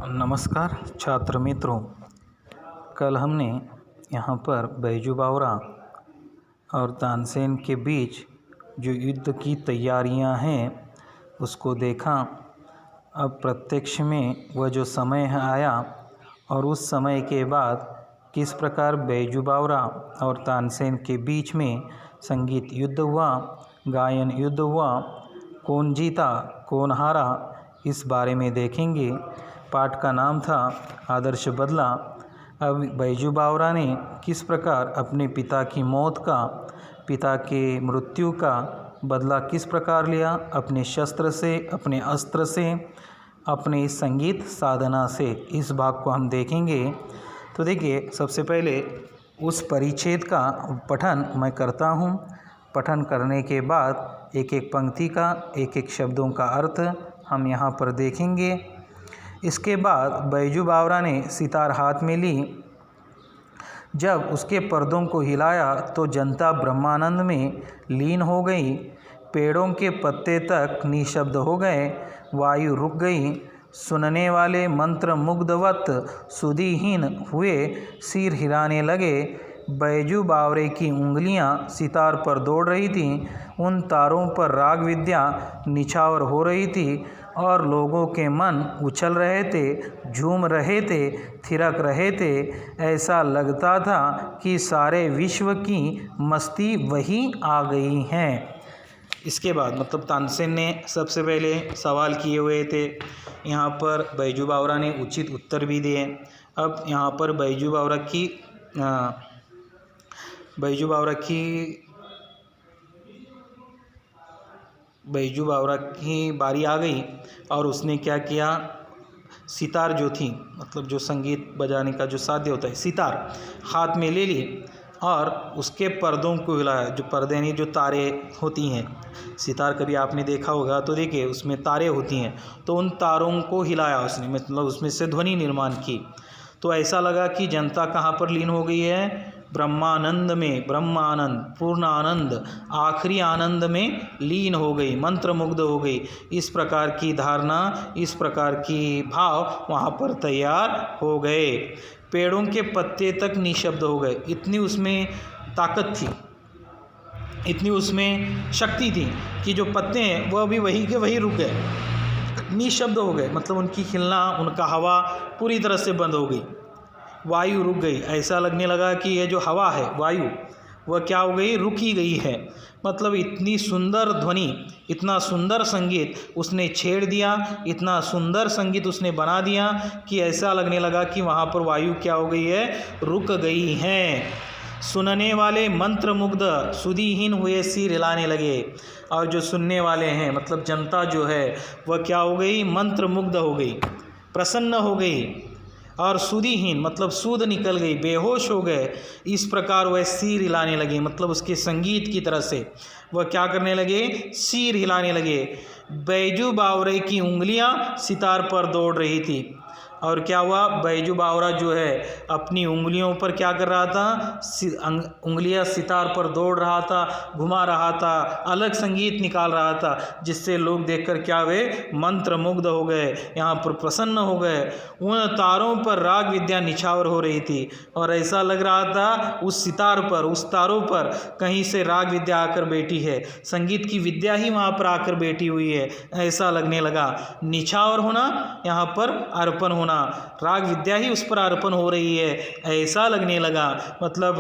नमस्कार छात्र मित्रों, कल हमने यहाँ पर बैजू बावरा और तानसेन के बीच जो युद्ध की तैयारियाँ हैं उसको देखा। अब प्रत्यक्ष में वह जो समय आया और उस समय के बाद किस प्रकार बैजू बावरा और तानसेन के बीच में संगीत युद्ध हुआ, गायन युद्ध हुआ, कौन जीता कौन हारा, इस बारे में देखेंगे। पाठ का नाम था आदर्श बदला। अब बैजू बावरा ने किस प्रकार अपने पिता की मौत का, पिता के मृत्यु का बदला किस प्रकार लिया, अपने शस्त्र से, अपने अस्त्र से, अपने संगीत साधना से, इस भाग को हम देखेंगे। तो देखिए, सबसे पहले उस परिच्छेद का पठन मैं करता हूँ। पठन करने के बाद एक एक पंक्ति का, एक एक शब्दों का अर्थ हम यहाँ पर देखेंगे। इसके बाद बैजू बावरा ने सितार हाथ में ली। जब उसके पर्दों को हिलाया तो जनता ब्रह्मानंद में लीन हो गई। पेड़ों के पत्ते तक निशब्द हो गए, वायु रुक गई। सुनने वाले मंत्र मुग्धवत सुधिहीन हुए सिर हिलाने लगे। बैजू बावरे की उंगलियां सितार पर दौड़ रही थीं। उन तारों पर राग विद्या निछावर हो रही थी और लोगों के मन उछल रहे थे, झूम रहे थे, थिरक रहे थे। ऐसा लगता था कि सारे विश्व की मस्ती वही आ गई है। इसके बाद मतलब तानसेन ने सबसे पहले सवाल किए हुए थे। यहाँ पर बैजू बावरा ने उचित उत्तर भी दिए। अब यहाँ पर बैजू बावरा की बारी आ गई और उसने क्या किया, सितार जो थी, मतलब जो संगीत बजाने का जो साध्य होता है, सितार हाथ में ले ली और उसके पर्दों को हिलाया। जो पर्दे नहीं, जो तारे होती हैं, सितार कभी आपने देखा होगा तो देखिए उसमें तारे होती हैं, तो उन तारों को हिलाया उसने, मतलब उसमें से ध्वनि निर्माण की। तो ऐसा लगा कि जनता कहाँ पर लीन हो गई है, ब्रह्मानंद में। ब्रह्मानंद, पूर्ण आनंद, आखिरी आनंद में लीन हो गई, मंत्र मुग्ध हो गई। इस प्रकार की धारणा, इस प्रकार की भाव वहाँ पर तैयार हो गए। पेड़ों के पत्ते तक निशब्द हो गए। इतनी उसमें ताकत थी, इतनी उसमें शक्ति थी कि जो पत्ते हैं वह भी वही के वही रुक गए, निशब्द हो गए। मतलब उनकी खिलना, उनका हवा पूरी तरह से बंद हो गई। वायु रुक गई। ऐसा लगने लगा कि ये जो हवा है, वायु, वह क्या हो गई, रुक ही गई है। मतलब इतनी सुंदर ध्वनि, इतना सुंदर संगीत उसने छेड़ दिया, इतना सुंदर संगीत उसने बना दिया कि ऐसा लगने लगा कि वहाँ पर वायु क्या हो गई है, रुक गई है। सुनने वाले मंत्र मुग्ध सुधिहीन हुए सिर हिलाने लगे। और जो सुनने वाले हैं, मतलब जनता जो है, वह क्या हो गई, मंत्र मुग्ध हो गई, प्रसन्न हो गई। और सुधिहीन मतलब सूध निकल गई, बेहोश हो गए। इस प्रकार वह सिर हिलाने लगे, मतलब उसके संगीत की तरह से वह क्या करने लगे, सिर हिलाने लगे। बैजू बावरे की उंगलियां सितार पर दौड़ रही थी। और क्या हुआ, बैजू बावरा जो है अपनी उंगलियों पर क्या कर रहा था, उंगलियां सितार पर दौड़ रहा था, घुमा रहा था, अलग संगीत निकाल रहा था, जिससे लोग देखकर क्या हुए, मंत्र मुग्ध हो गए, यहाँ पर प्रसन्न हो गए। उन तारों पर राग विद्या निछावर हो रही थी और ऐसा लग रहा था उस सितार पर, उस तारों पर कहीं से राग विद्या आकर बैठी है, संगीत की विद्या ही वहाँ पर आकर बैठी हुई है, ऐसा लगने लगा। निछावर होना, यहाँ पर अर्पण होना, राग विद्या ही उस पर अर्पण हो रही है, ऐसा लगने लगा। मतलब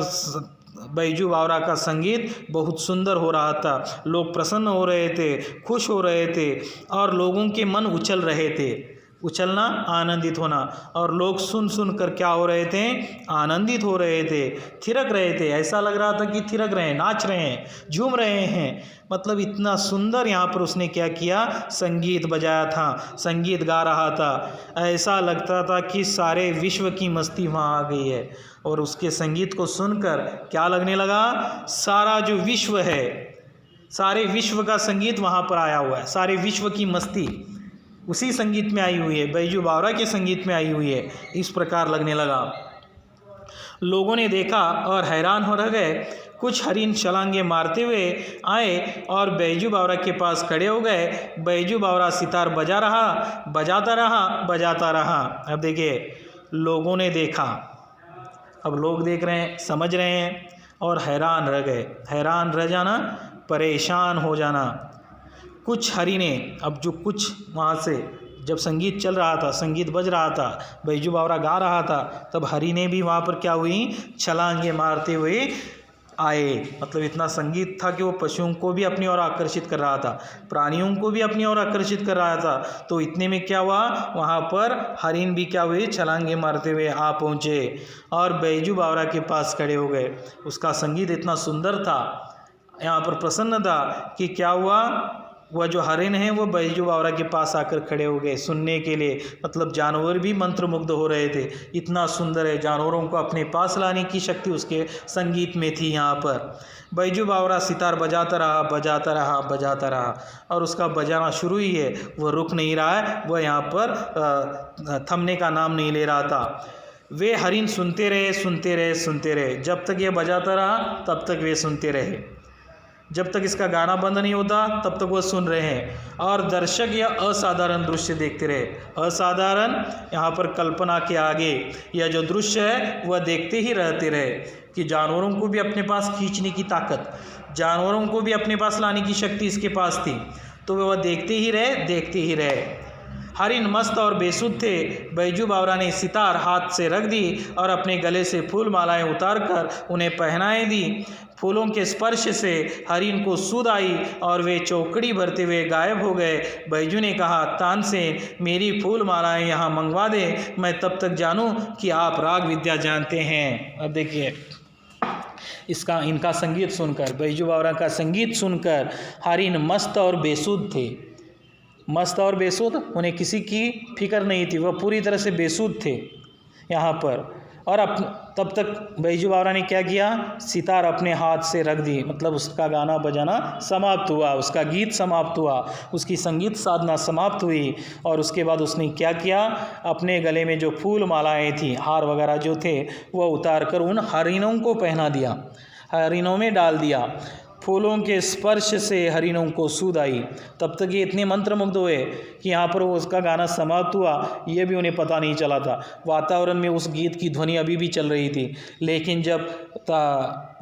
बैजू बावरा का संगीत बहुत सुंदर हो रहा था, लोग प्रसन्न हो रहे थे, खुश हो रहे थे और लोगों के मन उछल रहे थे। उछलना, आनंदित होना। और लोग सुन सुन कर क्या हो रहे थे, आनंदित हो रहे थे, थिरक रहे थे। ऐसा लग रहा था कि थिरक रहे हैं, नाच रहे हैं, झूम रहे हैं। मतलब इतना सुंदर यहाँ पर उसने क्या किया, संगीत बजाया था, संगीत गा रहा था। ऐसा लगता था कि सारे विश्व की मस्ती वहाँ आ गई है। और उसके संगीत को सुनकर क्या लगने लगा, सारा जो विश्व है, सारे विश्व का संगीत वहाँ पर आया हुआ है, सारे विश्व की मस्ती उसी संगीत में आई हुई है, बैजू बावरा के संगीत में आई हुई है। इस प्रकार लगने लगा। लोगों ने देखा और हैरान हो रह गए। कुछ हरिन छलांगे मारते हुए आए और बैजू बावरा के पास खड़े हो गए। बैजू बावरा सितार बजाता रहा। अब देखिए, लोगों ने देखा, अब लोग देख रहे हैं, समझ रहे हैं और हैरान रह गए। हैरान रह जाना, परेशान हो जाना। कुछ हरिने, अब जो कुछ वहाँ से जब संगीत चल रहा था, संगीत बज रहा था, बैजू बावरा गा रहा था, तब हरिने भी वहाँ पर क्या हुई, छलांगे मारते हुए आए। मतलब इतना संगीत था कि वो पशुओं को भी अपनी ओर आकर्षित कर रहा था, प्राणियों को भी अपनी ओर आकर्षित कर रहा था। तो इतने में क्या हुआ, वहाँ पर हरिन भी क्या हुए, छलांगे मारते हुए आ पहुँचे और बैजू बावरा के पास खड़े हो गए। उसका संगीत इतना सुंदर था, यहाँ पर प्रसन्न था कि क्या हुआ, वह जो हरिन है वो बैजू बावरा के पास आकर खड़े हो गए सुनने के लिए। मतलब जानवर भी मंत्रमुग्ध हो रहे थे, इतना सुंदर है। जानवरों को अपने पास लाने की शक्ति उसके संगीत में थी। यहाँ पर बैजू बावरा सितार बजाता रहा और उसका बजाना शुरू ही है, वह रुक नहीं रहा है, वह यहाँ पर थमने का नाम नहीं ले रहा था। वे हरिन सुनते रहे। जब तक ये बजाता रहा तब तक वे सुनते रहे, जब तक इसका गाना बंद नहीं होता तब तक वो सुन रहे हैं। और दर्शक यह असाधारण दृश्य देखते रहे। असाधारण, यहाँ पर कल्पना के आगे यह जो दृश्य है वह देखते ही रहते रहे कि जानवरों को भी अपने पास खींचने की ताकत, जानवरों को भी अपने पास लाने की शक्ति इसके पास थी। तो वह देखते ही रहे। हरिन मस्त और बेसुध थे। बैजू बावरा ने सितार हाथ से रख दी और अपने गले से फूल मालाएं उतारकर उन्हें पहनाए दी। फूलों के स्पर्श से हरिन को सुध आई और वे चौकड़ी भरते हुए गायब हो गए। बैजू ने कहा, तानसेन, मेरी फूल मालाएं यहाँ मंगवा दें, मैं तब तक जानूं कि आप राग विद्या जानते हैं। अब देखिए, इनका संगीत सुनकर, बैजू बावरा का संगीत सुनकर हरिन मस्त और बेसुध थे। मस्त और बेसुध, उन्हें किसी की फिक्र नहीं थी, वह पूरी तरह से बेसुध थे यहाँ पर। और तब तक बैजू बावरा ने क्या किया, सितार अपने हाथ से रख दी। मतलब उसका गाना बजाना समाप्त हुआ, उसका गीत समाप्त हुआ, उसकी संगीत साधना समाप्त हुई। और उसके बाद उसने क्या किया, अपने गले में जो फूल मालाएं थी, हार वगैरह जो थे, वह उतार कर उन हरिनों को पहना दिया, हरिनों में डाल दिया। फूलों के स्पर्श से हरिनों को सूद आई। तब तक ये इतने मंत्रमुग्ध हुए कि यहाँ पर वो उसका गाना समाप्त हुआ, ये भी उन्हें पता नहीं चला था। वातावरण में उस गीत की ध्वनि अभी भी चल रही थी। लेकिन जब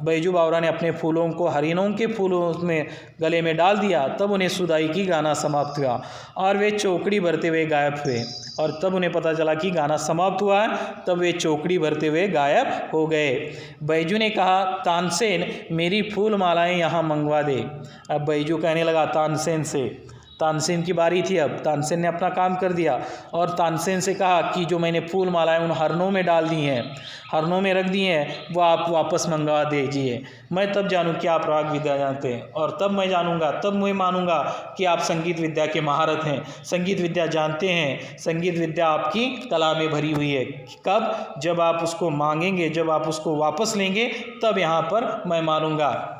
बैजू बावरा ने अपने फूलों को हरिनों के फूलों में गले में डाल दिया, तब उन्हें सुध आई कि गाना समाप्त हुआ और वे चौकड़ी भरते हुए गायब हुए। और तब उन्हें पता चला कि गाना समाप्त हुआ है, तब वे चौकड़ी भरते हुए गायब हो गए। बैजू ने कहा, तानसेन, मेरी फूल मालाएं यहाँ मंगवा दे। अब बैजू कहने लगा तानसेन से, तानसेन की बारी थी। अब तानसेन ने अपना काम कर दिया और तानसेन से कहा कि जो मैंने फूल मालाएं उन हरनों में डाल दी हैं, हरनों में रख दी हैं, वो आप वापस मंगवा दीजिए। मैं तब जानूं कि आप राग विद्या जानते हैं और तब मैं जानूंगा, तब मैं मानूंगा कि आप संगीत विद्या के महारत हैं, संगीत विद्या जानते हैं, संगीत विद्या आपकी कला में भरी हुई है। कब? जब आप उसको मांगेंगे, जब आप उसको वापस लेंगे, तब यहाँ पर मैं मानूंगा।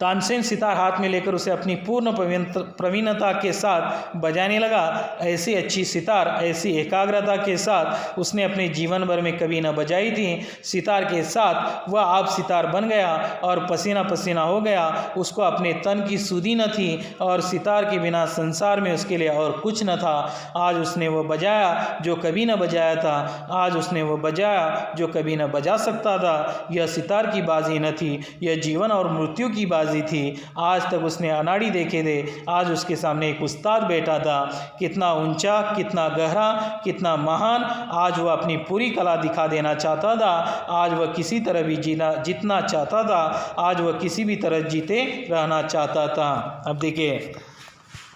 तानसेन सितार हाथ में लेकर उसे अपनी पूर्ण प्रवीणता के साथ बजाने लगा। ऐसी अच्छी सितार, ऐसी एकाग्रता के साथ उसने अपने जीवन भर में कभी न बजाई थी। सितार के साथ वह आप सितार बन गया और पसीना पसीना हो गया। उसको अपने तन की सुधि न थी और सितार के बिना संसार में उसके लिए और कुछ न था। आज उसने वह बजाया जो कभी न बजाया था, आज उसने वह बजाया जो कभी न बजा सकता था। यह सितार की बाजी न थी, यह जीवन और मृत्यु की बाजी थी। आज तक उसने अनाड़ी देखे थे, आज उसके सामने एक उस्ताद बैठा था। कितना ऊंचा, कितना गहरा, कितना महान। आज वह अपनी पूरी कला दिखा देना चाहता था। आज वह किसी तरह भी जीतना चाहता था। आज वह किसी भी तरह जीते रहना चाहता था। अब देखिए,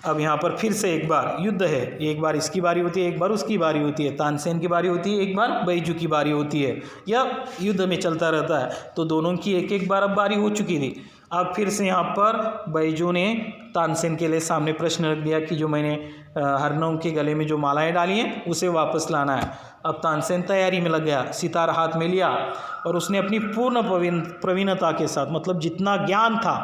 अब यहाँ पर फिर से एक बार युद्ध है। एक बार इसकी बारी होती है, एक बार उसकी बारी होती है, तानसेन की बारी होती है, एक बार बैजू की बारी होती है। यह युद्ध में चलता रहता है। तो दोनों की एक एक बार अब बारी हो चुकी थी। अब फिर से यहाँ पर बैजू ने तानसेन के लिए सामने प्रश्न रख दिया कि जो मैंने हरनों के गले में जो मालाएं डाली हैं उसे वापस लाना है। अब तानसेन तैयारी में लग गया, सितार हाथ में लिया और उसने अपनी पूर्ण प्रवीणता के साथ, मतलब जितना ज्ञान था,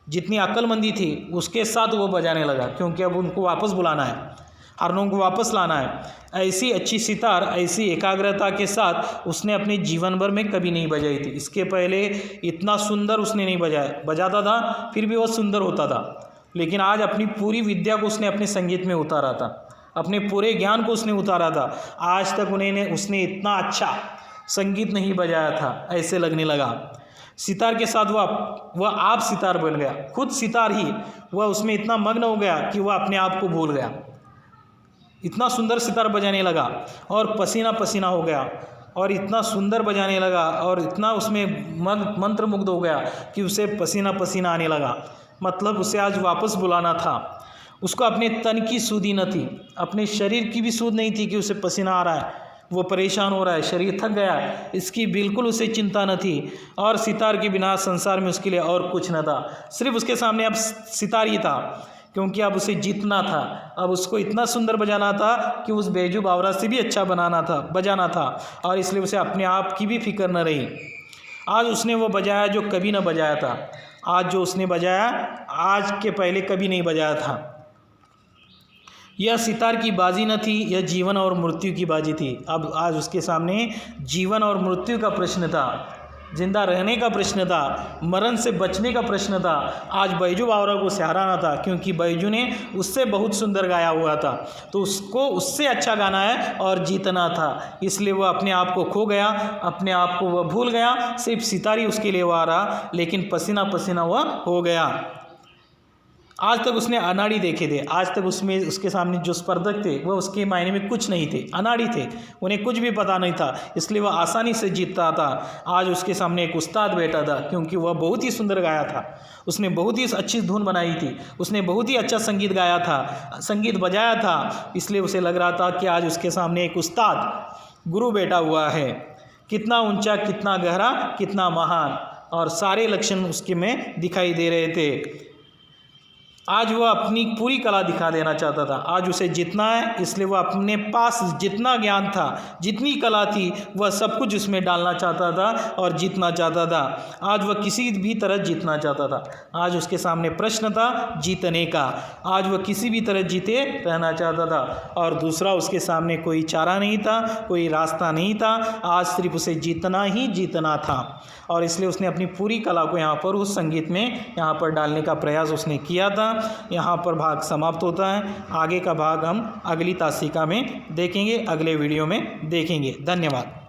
जितनी अक्लमंदी थी, उसके साथ वो बजाने लगा, क्योंकि अब उनको वापस बुलाना है। हार्मोन को वापस लाना है। ऐसी अच्छी सितार ऐसी एकाग्रता के साथ उसने अपने जीवन भर में कभी नहीं बजाई थी। इसके पहले इतना सुंदर उसने नहीं बजाता था, फिर भी वह सुंदर होता था। लेकिन आज अपनी पूरी विद्या को उसने अपने संगीत में उतारा था, अपने पूरे ज्ञान को उसने उतारा था। आज तक उसने इतना अच्छा संगीत नहीं बजाया था, ऐसे लगने लगा। सितार के साथ वह आप सितार बन गया, खुद सितार ही वह उसमें इतना मग्न हो गया कि वह अपने आप को भूल गया। इतना सुंदर सितार बजाने लगा और पसीना पसीना हो गया और इतना सुंदर बजाने लगा और इतना उसमें मंत्रमुग्ध हो गया कि उसे पसीना पसीना आने लगा। मतलब उसे आज वापस बुलाना था। उसको अपने तन की सूधी न थी, अपने शरीर की भी सूध नहीं थी कि उसे पसीना आ रहा है, वो परेशान हो रहा है, शरीर थक गया है, इसकी बिल्कुल उसे चिंता न थी। और सितार के बिना संसार में उसके लिए और कुछ न था, सिर्फ उसके सामने अब सितार ही था, क्योंकि अब उसे जीतना था। अब उसको इतना सुंदर बजाना था कि उस बैजू बावरा से भी अच्छा बजाना था और इसलिए उसे अपने आप की भी फिक्र न रही। आज उसने वो बजाया जो कभी न बजाया था। आज जो उसने बजाया आज के पहले कभी नहीं बजाया था। यह सितार की बाजी न थी, यह जीवन और मृत्यु की बाजी थी। अब आज उसके सामने जीवन और मृत्यु का प्रश्न था, जिंदा रहने का प्रश्न था, मरण से बचने का प्रश्न था। आज बैजू बावरा को सहाराना था, क्योंकि बैजू ने उससे बहुत सुंदर गाया हुआ था, तो उसको उससे अच्छा गाना है और जीतना था। इसलिए वह अपने आप को खो गया, अपने आप को वह भूल गया। सिर्फ सितारी उसके लिए वह आ रहा, लेकिन पसीना पसीना वह हो गया। आज तक उसने अनाड़ी देखे थे, आज तक उसके सामने जो स्पर्धक थे वह उसके मायने में कुछ नहीं थे, अनाड़ी थे, उन्हें कुछ भी पता नहीं था, इसलिए वह आसानी से जीतता था। आज उसके सामने एक उस्ताद बैठा था, क्योंकि वह बहुत ही सुंदर गाया था, उसने बहुत ही अच्छी धुन बनाई थी, उसने बहुत ही अच्छा संगीत गाया था, संगीत बजाया था। इसलिए उसे लग रहा था कि आज उसके सामने एक उस्ताद गुरु बैठा हुआ है। कितना ऊंचा, कितना गहरा, कितना महान, और सारे लक्षण उसके में दिखाई दे रहे थे। आज वह अपनी पूरी कला दिखा देना चाहता था। आज उसे जीतना है, इसलिए वह अपने पास जितना ज्ञान था, जितनी कला थी, वह सब कुछ उसमें डालना चाहता था और जीतना चाहता था। आज वह किसी भी तरह जीतना चाहता था। आज उसके सामने प्रश्न था जीतने का। आज वह किसी भी तरह जीते रहना चाहता था और दूसरा उसके सामने कोई चारा नहीं था, कोई रास्ता नहीं था। आज सिर्फ उसे जीतना ही जीतना था और इसलिए उसने अपनी पूरी कला को यहाँ पर उस संगीत में यहाँ पर डालने का प्रयास उसने किया था। यहाँ पर भाग समाप्त होता है। आगे का भाग हम अगली तासिका में देखेंगे, अगले वीडियो में देखेंगे। धन्यवाद।